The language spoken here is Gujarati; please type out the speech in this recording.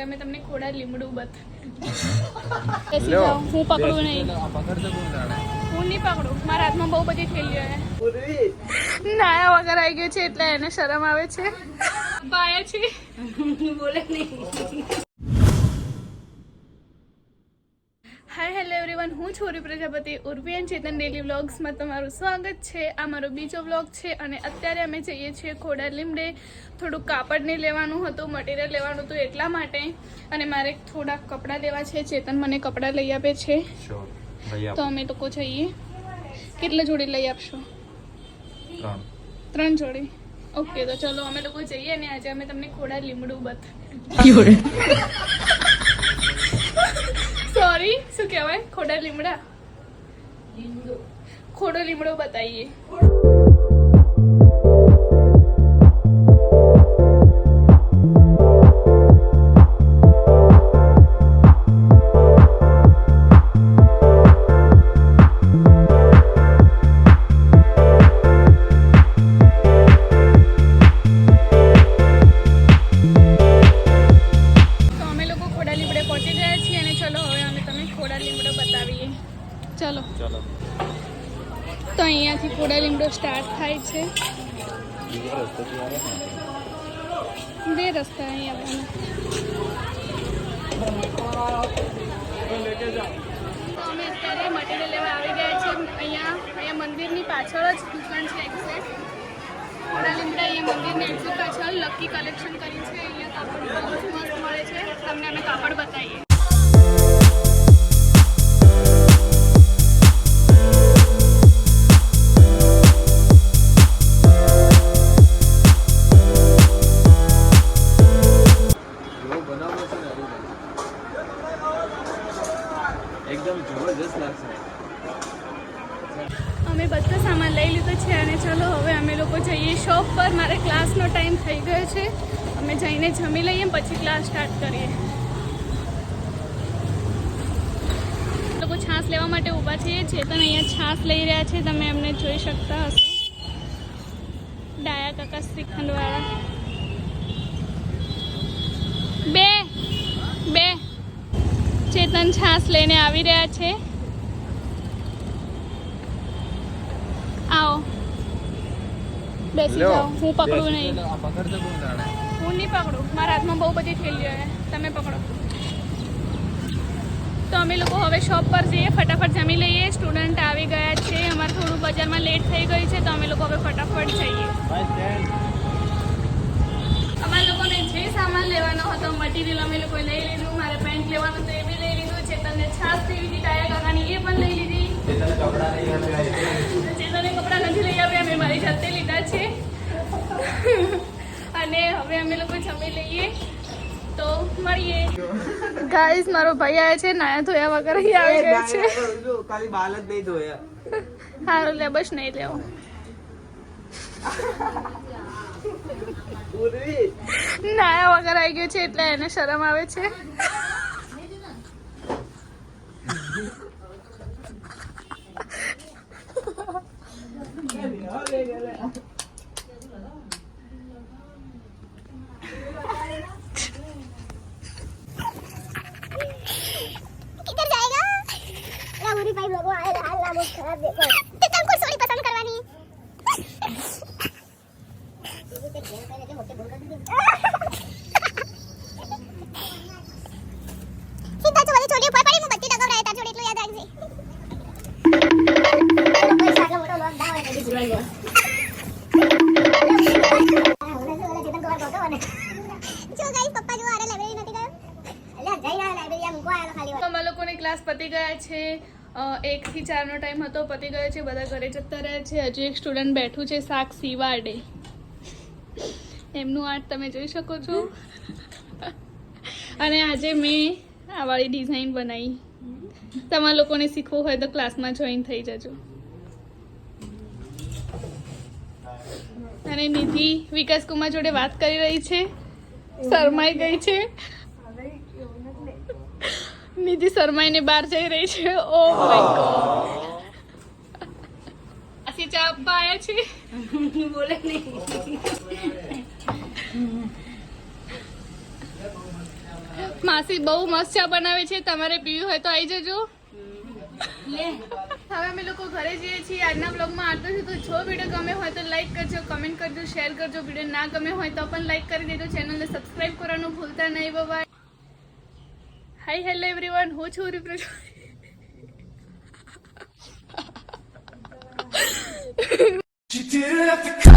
અમે તમને ખોડા લીમડું બતાવી હું પકડું નહીં, હું નહીં પકડું, મારા હાથમાં બહુ બધી થેલીઓ નાયા વગર આવી ગયો છે એટલે એને શરમ આવે છે. બાય છે બોલે નહીં. હાય હેલો એવરીવન, હું છોરી પ્રજાપતિ ઉર્વી એન્ડ ચેતન ડેલી વ્લોગ્સમાં તમારું સ્વાગત છે. આ મારો બીજો વ્લોગ છે અને અત્યારે અમે જઈએ છીએ ખોડા લીમડે. થોડુંક કાપડને લેવાનું હતું, મટીરિયલ લેવાનું હતું એટલા માટે, અને મારે થોડાક કપડાં લેવા છે. ચેતન મને કપડાં લઈ આપે છે તો અમે લોકો જઈએ. કેટલા જોડી લઈ આપશો? 3 જોડી. ઓકે, તો ચલો અમે લોકો જઈએ અને આજે અમે તમને ખોડા લીમડું બતાવીએ. સોરી, શું કહેવાય? ખોડા લીમડા, ખોડો લીમડો બતાવીએ. ચલો તો અહીંયાથી ખોડા લીમડો સ્ટાર્ટ થાય છે. 2 રસ્તા અહીં આવવાના. અમે અત્યારે મટીરિયલ લેવા આવી ગયા છે. અહીંયા મંદિરની પાછળ જ દુકાન છે એક્ઝેક્ટ. ખોડા લીમડા અહીંયા મંદિરની એક્ઝેક્ટ પાછળ લકી કલેક્શન કરી છે. અહીંયા કાપડ બહુ મસ્ત મળે છે. તમને અમે કાપડ બતાવીએ. એકદમ જબરજસ્ત લાગશે. અમે બધો સામાન લઈ લીધો છે અને ચલો હવે અમે લોકો જઈએ શોપ પર. મારે ક્લાસનો ટાઈમ થઈ ગયો છે. અમે જઈને જમી લઈએ પછી ક્લાસ સ્ટાર્ટ કરીએ. લોકો છાશ લેવા માટે ઊભા છીએ. ચેતન અહીંયા છાશ લઈ રહ્યા છે, તમે એમને જોઈ શકતા હશો. ડાયા કાકા શ્રીખંડવાળા. બે ચેતન છાશ લઈને આવી રહ્યા છે. આવો, બેસી જાઓ. હું પકડું નહીં, હું નહીં પકડું, મારા હાથમાં બહુ બધી થેલીઓ તમે પકડો. તો અમે લોકો હવે શોપ પર જઈએ, ફટાફટ જમી લઈએ. સ્ટુડન્ટ આવી ગયા છે. અમારે થોડું બજારમાં લેટ થઈ ગયું છે તો અમે લોકો હવે ફટાફટ જઈએ. અમારા લોકોને જે સામાન લેવાનો હતો મટીરિયલ અમે લોકોએ લઈ લીધું. મારે પેન્ટ લેવાનું તો એ બી લઈ લીધું. ચેતનને છાશ લઈ લીધી, ડાયા કાકાની એ પણ લઈ લીધી. ચેતને કપડાં નથી લઈ આપ્યા, મેં મારી જાતે લીધા છે. અને હવે અમે લોકો જમી લઈએ તો મળીએ. ગાઈસ, મારો ભાઈ આવ્યા છે. નાયા ધોયા વગર અહીં આવી ગયા છે. ખાલી બાલ જ નહીં ધોયા. સારું લે, બસ નહીં લેવો. નાયા વગર આવી ગયો છે એટલે એને શરમ આવે છે. અમારા લોકોને ક્લાસ પતી ગયા છે. 1 થી 4 નો ટાઈમ હતો, પતી ગયો છે. બધા ઘરે જતા રહ્યા છે. હજુ એક સ્ટુડન્ટ બેઠું છે સાક્ષી વાડે. એમનું આર્ટ તમે જોઈ શકો છો. અને આજે મેં આ વાળી ડિઝાઇન બનાવી. તમારા લોકોને શીખવું હોય તો ક્લાસમાં જોઈન થઈ જજો. અને નિધિ વિકાસ કુમાર જોડે વાત કરી રહી છે. શરમાઈ ગઈ છે. નિધિ શરમાઈને બહાર જઈ રહી છે. Oh my God. આસી ચા આપવા આવ્યા છે. બોલે નહીં. માસી બહુ મસ્ત ચા બનાવે છે, તમારે પીવી હોય તો આવી જજો. હવે અમે લોકો ઘરે જઈએ છીએ. આજના બ્લોગમાં આટલું છે. તો જો વિડીયો ગમે હોય તો લાઈક કરજો, કમેન્ટ કરજો, શેર કરજો. વિડીયો ના ગમે હોય તો પણ લાઈક કરી દેજો. ચેનલને સબસ્ક્રાઇબ કરવાનું ભૂલતા નહીં. બાય. હાય હેલો એવરીવન, હું છું Urvi Prajapati. She didn't have to